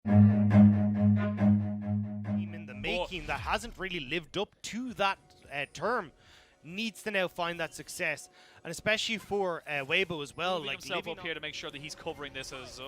In the making that hasn't really lived up to that term needs to now find that success, and especially for Weibo as well. Moving himself up here to make sure that he's covering this as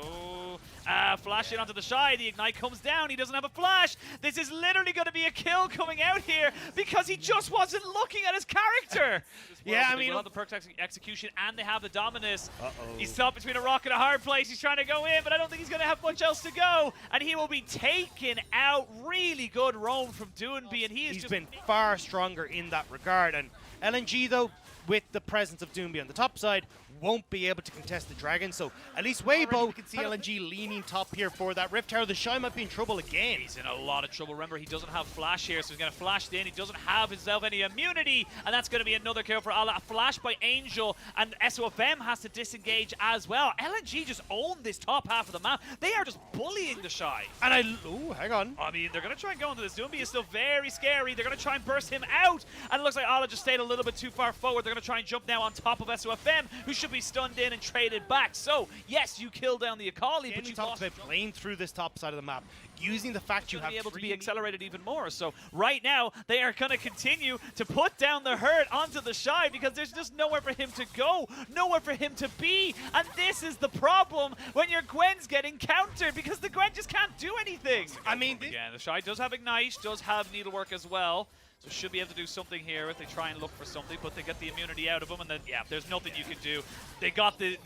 flash in onto the Shy. The Ignite comes down. He doesn't have a flash. This is literally going to be a kill coming out here because he just wasn't looking at his character. Yeah, I mean, they have the perk execution and they have the Dominus. He's stopped between a rock and a hard place. He's trying to go in, but I don't think he's going to have much else to go. And he will be taken out. Really good roam from Doonby, and he's been far stronger in that regard. And LNG though, with the presence of Doonby on the top side, won't be able to contest the Dragon. So at least Weibo, we can see LNG leaning top here for that Rift Tower. The Shy might be in trouble again. He's in a lot of trouble. Remember, he doesn't have flash here, so he's going to flash in. He doesn't have himself any immunity, and that's going to be another kill for Allah. A flash by Angel, and SOFM has to disengage as well. LNG just own this top half of the map. They are just bullying the Shy. And hang on. I mean, they're going to try and go into this. Doonby is still very scary. They're going to try and burst him out, and it looks like Allah just stayed a little bit too far forward. They're going to try and jump now on top of SOFM, who should be stunned in and traded back. So, yes, you kill down the Akali, but you've lost playing through this top side of the map, using the fact you have be able to be accelerated even more. So, right now, they are going to continue to put down the hurt onto the Shy because there's just nowhere for him to go, nowhere for him to be. And this is the problem when your Gwen's getting countered because the Gwen just can't do anything. I mean, again, the Shy does have Ignite, does have Needlework as well. So should be able to do something here if they try and look for something, but they get the immunity out of them, and then, yeah, there's nothing you can do. They got the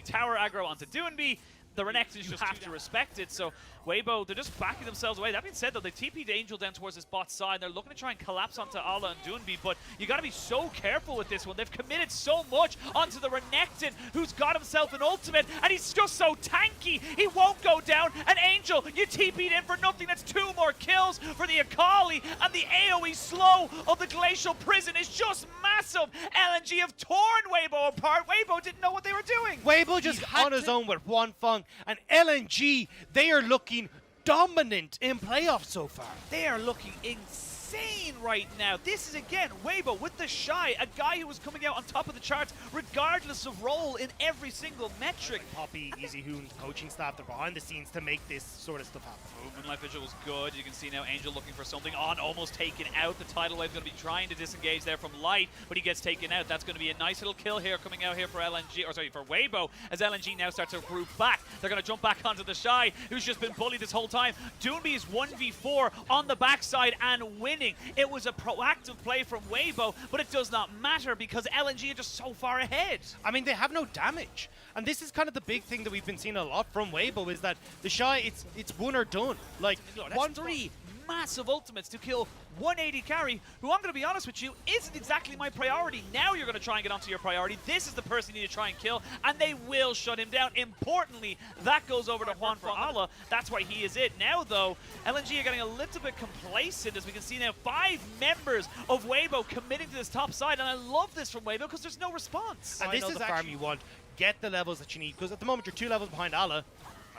tower aggro onto Doonby. The Renekton, you have to respect it. So Weibo, they're just backing themselves away. That being said, though, they TP'd Angel down towards this bot side. They're looking to try and collapse onto Allah and Doonby, but you got to be so careful with this one. They've committed so much onto the Renekton, who's got himself an ultimate, and he's just so tanky. He won't go down. And Angel, you TP'd in for nothing. That's 2 more kills for the Akali, and the AoE slow of the Glacial Prison is just massive. LNG have torn Weibo apart. Weibo didn't know what they were doing. Weibo just on his own with one Fung. And LNG, they are looking dominant in playoffs so far. They are looking insane right now. This is, again, Weibo with the Shy, a guy who was coming out on top of the charts regardless of role in every single metric. Poppy, Easy Hoon, coaching staff, they're behind the scenes to make this sort of stuff happen. Moonlight Vigil was good. You can see now Angel looking for something on, almost taken out. The tidal wave's going to be trying to disengage there from Light, but he gets taken out. That's going to be a nice little kill here coming out here for LNG, or sorry, for Weibo, as LNG now starts to group back. They're going to jump back onto the Shy, who's just been bullied this whole time. Doonby is 1v4 on the backside and winning. It was a proactive play from Weibo, but it does not matter because LNG are just so far ahead. I mean, they have no damage. And this is kind of the big thing that we've been seeing a lot from Weibo, is that the Shy, it's one or done. Like, that's 3 massive ultimates to kill 180 carry, who I'm going to be honest with you, isn't exactly my priority. Now you're going to try and get onto your priority. This is the person you need to try and kill, and they will shut him down. Importantly, that goes over to Juan for Allah. That's why he is it. Now, though, LNG are getting a little bit complacent, as we can see now 5 members of Weibo committing to this top side, and I love this from Weibo because there's no response. And this is the farm you want. Get the levels that you need, because at the moment you're 2 levels behind Allah,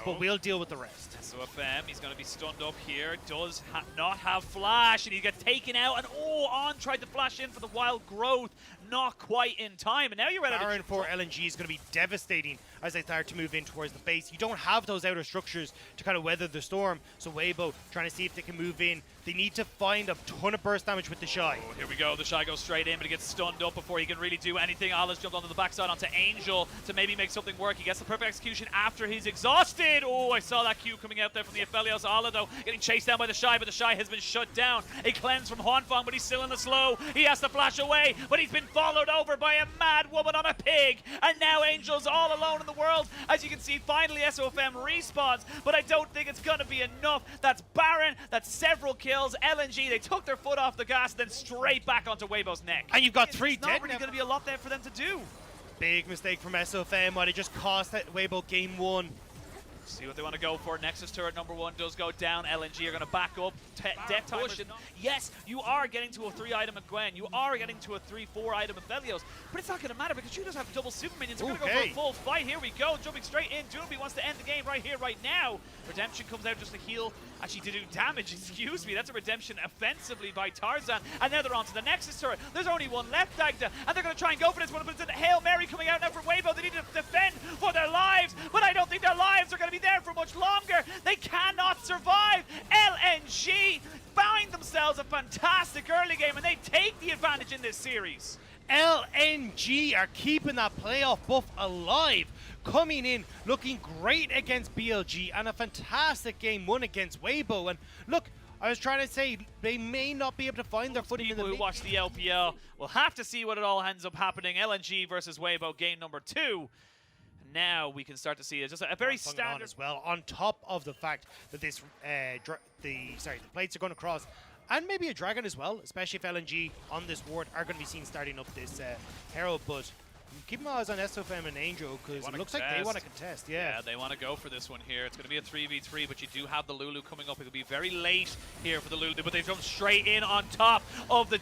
but we'll deal with the rest. So FM, he's going to be stunned up here. Does not have flash, and he gets taken out. And On tried to flash in for the wild growth, not quite in time. And now you're ready to for LNG is going to be devastating as they start to move in towards the base. You don't have those outer structures to kind of weather the storm. So Weibo trying to see if they can move in. They need to find a ton of burst damage with the Shy. Oh, here we go. The Shy goes straight in, but he gets stunned up before he can really do anything. Allah's jumped onto the backside onto Angel to maybe make something work. He gets the perfect execution after he's exhausted. Oh, I saw that Q coming out there from the Aphelios. Allah, though, getting chased down by the Shy, but the Shy has been shut down. A cleanse from Huanfeng, but he's still in the slow. He has to flash away, but he's been followed over by a mad woman on a pig. And now Angel's all alone in the world. As you can see, finally SOFM respawns, but I don't think it's going to be enough. That's Baron. That's several kills. LNG, they took their foot off the gas, then straight back onto Weibo's neck. And you've got 3 dead. There's not really going to be a lot there for them to do. Big mistake from SOFM, why they just cost Weibo game 1. See what they want to go for. Nexus turret number 1 does go down. LNG are going to back up. Death push. And yes, you are getting to a 3-item at Gwen. You are getting to a 3-4-item at Aphelios. But it's not going to matter because you just have double super minions. We're going to go for a full fight. Here we go. Jumping straight in. Doonby wants to end the game right here, right now. Redemption comes out just to heal. Actually, to do damage. Excuse me. That's a redemption offensively by Tarzan. And now they're on to the Nexus turret. There's only one left, Dagda. And they're going to try and go for this one. But it's a Hail Mary coming out now for Weibo. They need to defend for their lives. But I don't think their lives are going to be be there for much longer. They cannot survive. LNG find themselves a fantastic early game, and they take the advantage in this series. LNG are keeping that playoff buff alive, coming in looking great against BLG, and a fantastic game won against Weibo. And look, I was trying to say they may not be able to find their footing in the People who watch the LPL will have to see what it all ends up happening. LNG versus Weibo, game number 2. Now we can start to see just a very standard as well. On top of the fact that this the plates are going to cross, and maybe a dragon as well, especially if LNG on this ward are going to be seen starting up this Herald. But keep my eyes on SOFM and Angel, because it looks like they want to contest. Yeah, they want to go for this one here. It's going to be a 3v3, but you do have the Lulu coming up. It'll be very late here for the Lulu, but they've jumped straight in on top of the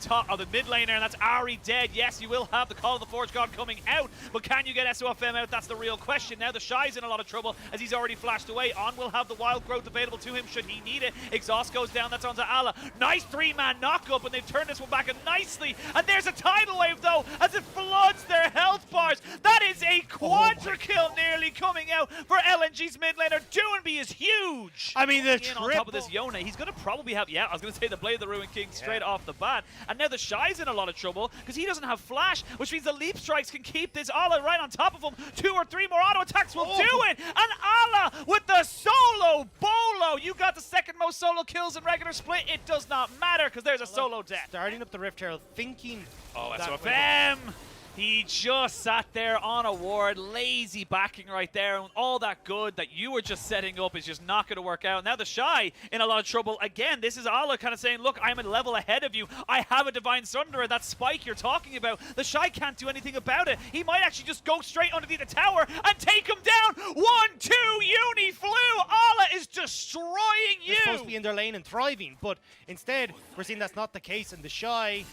mid laner, and that's Ari dead. Yes, you will have the Call of the Forge God coming out, but can you get SOFM out? That's the real question. Now the Shy's in a lot of trouble as he's already flashed away. On will have the Wild Growth available to him should he need it. Exhaust goes down. That's onto Ala. Nice 3-man knock-up, and they've turned this one back nicely. And there's a tidal wave, though, as it floods their health bars. That is a quadra kill nearly coming out for LNG's mid laner. Doonby is huge. I mean, the on top of this Yone, he's going to probably have, I was going to say the Blade of the Ruined King straight off the bat. And now the Shy's in a lot of trouble because he doesn't have flash, which means the leap strikes can keep this Ala right on top of him. 2 or 3 more auto attacks will do it. And Ala with the solo bolo. You got the second most solo kills in regular split. It does not matter because there's a solo death. Starting up the Rift Herald, thinking. Oh, SOFM. He just sat there on a ward, lazy backing right there, and all that good that you were just setting up is just not going to work out. Now the Shy in a lot of trouble. Again, this is Ala kind of saying, look, I'm a level ahead of you. I have a Divine Sunderer, that spike you're talking about. The Shy can't do anything about it. He might actually just go straight underneath the tower and take him down. 1-2, Uni flew. Ala is destroying you. They're supposed to be in their lane and thriving, but instead, we're seeing that's not the case, and the Shy...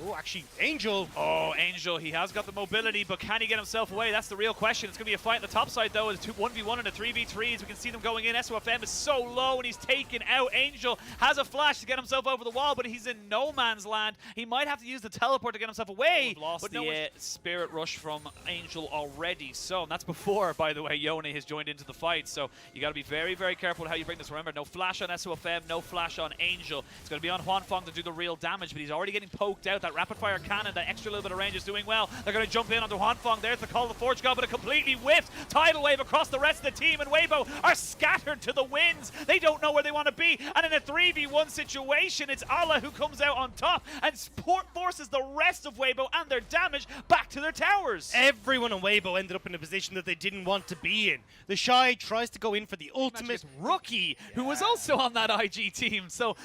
Oh, actually, Angel. Oh, Angel, he has got the mobility, but can he get himself away? That's the real question. It's going to be a fight on the top side, though. It's 1v1 and a 3v3s. We can see them going in. SOFM is so low, and he's taken out. Angel has a flash to get himself over the wall, but he's in no man's land. He might have to use the teleport to get himself away. We've lost the Spirit Rush from Angel already. So, and that's before, by the way, Yone has joined into the fight. So, you got to be very, very careful with how you bring this. Remember, no flash on SOFM, no flash on Angel. It's going to be on Huanfeng to do the real damage, but he's already getting poked out. That rapid fire cannon, that extra little bit of range is doing well. They're going to jump in onto Huanfeng. There's the Call of the Forge God, but it completely whiffed. Tidal wave across the rest of the team, and Weibo are scattered to the winds. They don't know where they want to be, and in a 3v1 situation, it's Ala who comes out on top and forces the rest of Weibo and their damage back to their towers. Everyone on Weibo ended up in a position that they didn't want to be in. The Shy tries to go in for the ultimate rookie, who was also on that IG team. So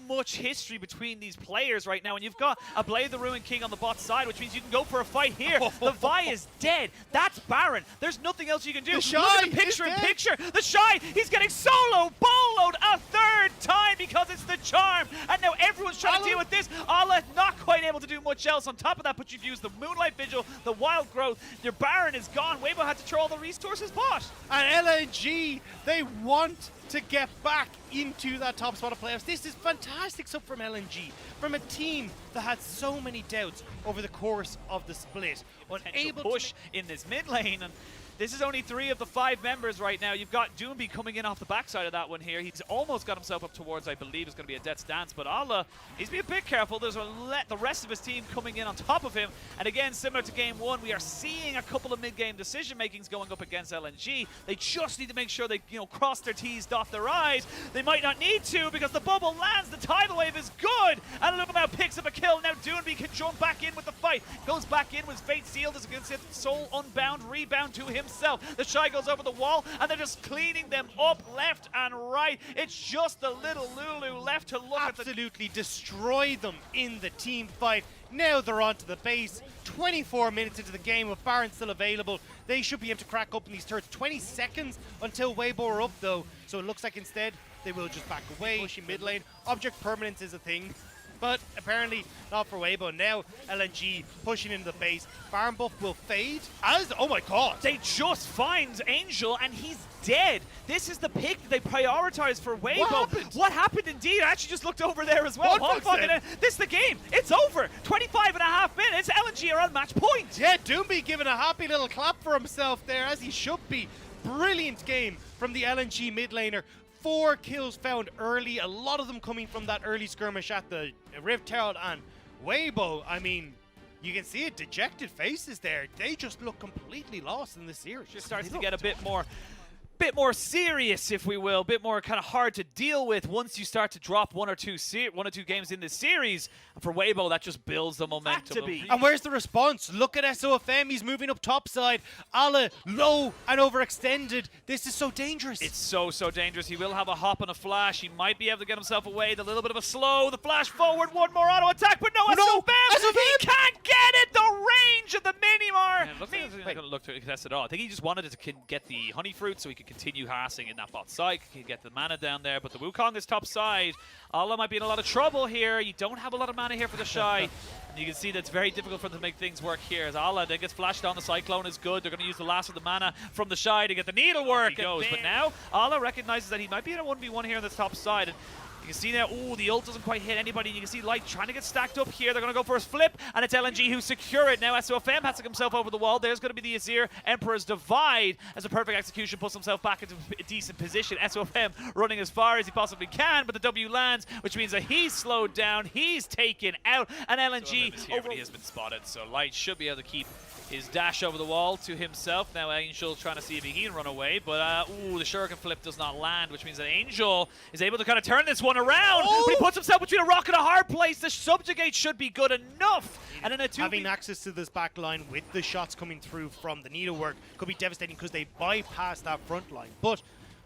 much history between these players right now, and you've got a Blade of the Ruined King on the bot side, which means you can go for a fight here. The Vi is dead. That's Baron. There's nothing else you can do. The Shy Look at the picture in picture. The Shy, he's getting solo boloed a third time because it's the charm. And now everyone's trying to deal with this. Ala not quite able to do much else on top of that, but you've used the Moonlight Vigil, the Wild Growth. Your Baron is gone. Weibo had to throw all the resources bot. And LNG, they want to get back into that top spot of playoffs. This is fantastic stuff from LNG, from a team that had so many doubts over the course of the split. Unable to push in this mid lane, and this is only 3 of the 5 members right now. You've got Doonby coming in off the backside of that one here. He's almost got himself up towards, I believe, is going to be a Death's Dance, but Ala, he's being a bit careful. There's the rest of his team coming in on top of him, and again, similar to game 1, we are seeing a couple of mid-game decision-makings going up against LNG. They just need to make sure they, cross their T's, dot their I's. They might not need to because the bubble lands. The tidal wave is good, and look now picks up a kill. Now Doonby can jump back in with the fight. Goes back in with Fate Sealed as against it. Soul Unbound, rebound to himself. The Shy goes over the wall, and they're just cleaning them up left and right. It's just the little Lulu left to look at. Absolutely destroy them in the team fight. Now they're onto the base. 24 minutes into the game with Baron still available. They should be able to crack open these turrets. 20 seconds until Weibo are up, though. So it looks like instead they will just back away. Pushing mid lane. Object permanence is a thing, but apparently not for Weibo. Now LNG pushing into the base. Baron buff will fade as, oh my god. They just find Angel and he's dead. This is the pick that they prioritized for Weibo. What happened indeed? I actually just looked over there as well. This is the game. It's over. 25.5 minutes. LNG are on match point. Yeah, Doonby giving a happy little clap for himself there, as he should be. brilliant game from the LNG mid laner. 4 kills found early, a lot of them coming from that early skirmish at the Rift Herald, and Weibo, I mean, you can see it, dejected faces there. They just look completely lost in this series. Just starts to get a bit more serious, if we will, a bit more kind of hard to deal with once you start to drop one or two games in this series. And for Weibo, that just builds the momentum. And where's the response? Look at SOFM, he's moving up topside. Ala low and overextended. This is so dangerous. It's so dangerous. He will have a hop and a flash. He might be able to get himself away. The little bit of a slow, the flash forward, one more auto attack, but no, SOFM! He can't get it! The range of the Minimar! Yeah, looks like he's not going to look to contest at all. I think he just wanted to get the honey fruit so he could continue harassing in that bot side, can get the mana down there, but the Wukong is top side. Allah might be in a lot of trouble here. You don't have a lot of mana here for the Shy. And you can see that it's very difficult for them to make things work here. As Allah then gets flashed on, the Cyclone is good. They're going to use the last of the mana from the Shy to get the needlework. He goes, but now Allah recognizes that he might be in a 1v1 here on the top side. And you can see now, ooh, the ult doesn't quite hit anybody. You can see Light trying to get stacked up here. They're going to go for his flip, and it's LNG who secure it. Now SOFM has to get himself over the wall. There's going to be the Azir Emperor's Divide as a perfect execution, puts himself back into a decent position. SOFM running as far as he possibly can, but the W lands, which means that he's slowed down, he's taken out, and LNG he has been spotted. So Light should be able to keep his dash over the wall to himself. Now Angel trying to see if he can run away, but ooh, the Shuriken flip does not land, which means that Angel is able to kind of turn this one around, but he puts himself between a rock and a hard place. The subjugate should be good enough. And in a 2v having access to this back line with the shots coming through from the needlework could be devastating because they bypass that front line. But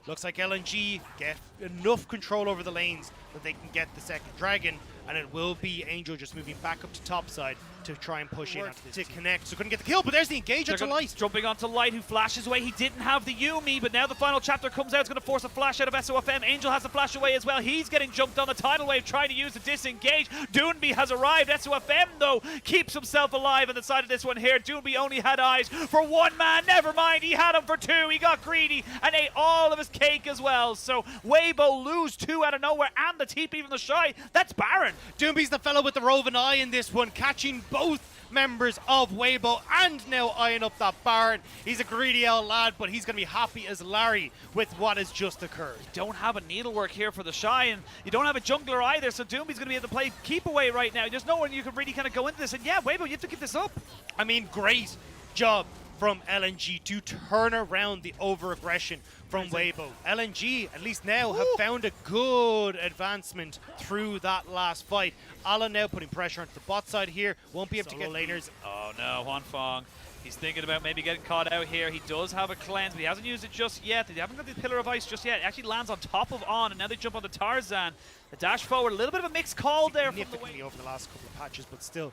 looks like LNG get enough control over the lanes that they can get the second dragon, and it will be Angel just moving back up to topside to try and push in onto this to connect. So couldn't get the kill, but there's the engage onto Light. Jumping onto Light, who flashes away. He didn't have the Yumi, but now the final chapter comes out. It's going to force a flash out of SOFM. Angel has to flash away as well. He's getting jumped on the tidal wave, trying to use the disengage. Doonby has arrived. SOFM, though, keeps himself alive on the side of this one here. Doonby only had eyes for one man. Never mind, he had him for two. He got greedy and ate all of his cake as well. So Weibo lose 2 out of nowhere, and the TP from the Shy. That's Baron. Doonby's the fellow with the roving eye in this one, catching both members of Weibo and now eyeing up that Baron. He's a greedy old lad, but he's going to be happy as Larry with what has just occurred. You don't have a needlework here for the Shy, and you don't have a jungler either, so Doomby's going to be able to play keep away right now. There's no one you can really kind of go into this, and yeah, Weibo, you have to give this up. I mean, great job from LNG to turn around the over-aggression from Weibo. LNG, at least now, have found a good advancement through that last fight. Ala now putting pressure onto the bot side here. Won't be able to get laners. Oh no, Huanfeng. He's thinking about maybe getting caught out here. He does have a cleanse, but he hasn't used it just yet. They haven't got the Pillar of Ice just yet. It actually lands on top of On, and now they jump onto Tarzan. The dash forward, a little bit of a mixed call there from the way over the last couple of patches, but still,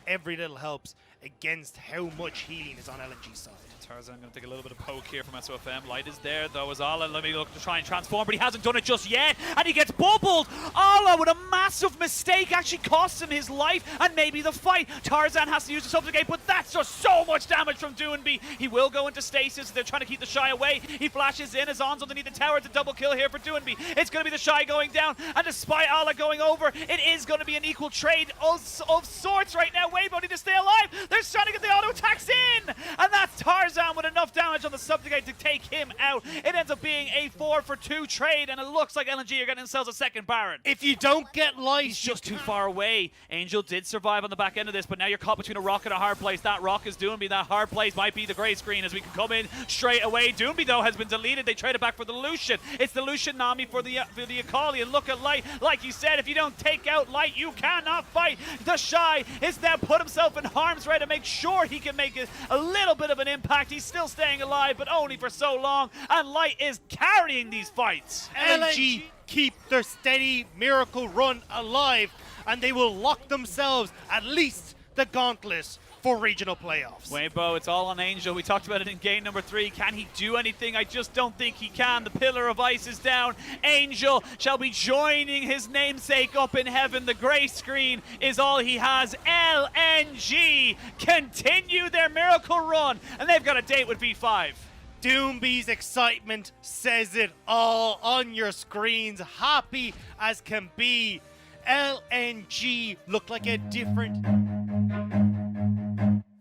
every little helps against how much healing is on LNG's side. Tarzan going to take a little bit of poke here from SOFM. Light is there though as Allah. Let me look to try and transform, but he hasn't done it just yet, and he gets bubbled. Allah with a massive mistake actually costs him his life and maybe the fight. Tarzan has to use the subjugate, but that's just so much damage from Doonby. He will go into stasis. They're trying to keep the Shy away. He flashes in as On's underneath the tower. It's a double kill here for Doonby. It's going to be the Shy going down, and despite Allah going over, it is going to be an equal trade of sorts right now. Weibo need to stay alive. They're trying to get the auto attacks in, and that's Tarzan with enough damage on the subjugate to take him out. It ends up being a 4-for-2 trade, and it looks like LNG are getting themselves a second Baron. If you don't get Light, he's just too far away. Angel did survive on the back end of this, but now you're caught between a rock and a hard place. That rock is Doonby. That hard place might be the gray screen as we can come in straight away. Doonby, though, has been deleted. They traded back for the Lucian. It's the Lucian Nami for the Akali, and look at Light. Like you said, if you don't take out Light, you cannot fight. The Shy is now put himself in harm's way to make sure he can make a little bit of an impact. He's still staying alive, but only for so long, and Light is carrying these fights. LNG keep their steady miracle run alive, and they will lock themselves at least the gauntlet for regional playoffs. Weibo, it's all on Angel. We talked about it in game number 3. Can he do anything? I just don't think he can. The Pillar of Ice is down. Angel shall be joining his namesake up in heaven. The gray screen is all he has. LNG continue their miracle run, and they've got a date with V5. Doomby's excitement says it all on your screens. Happy as can be. LNG look like a different...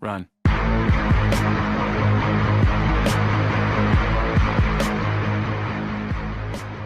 Run.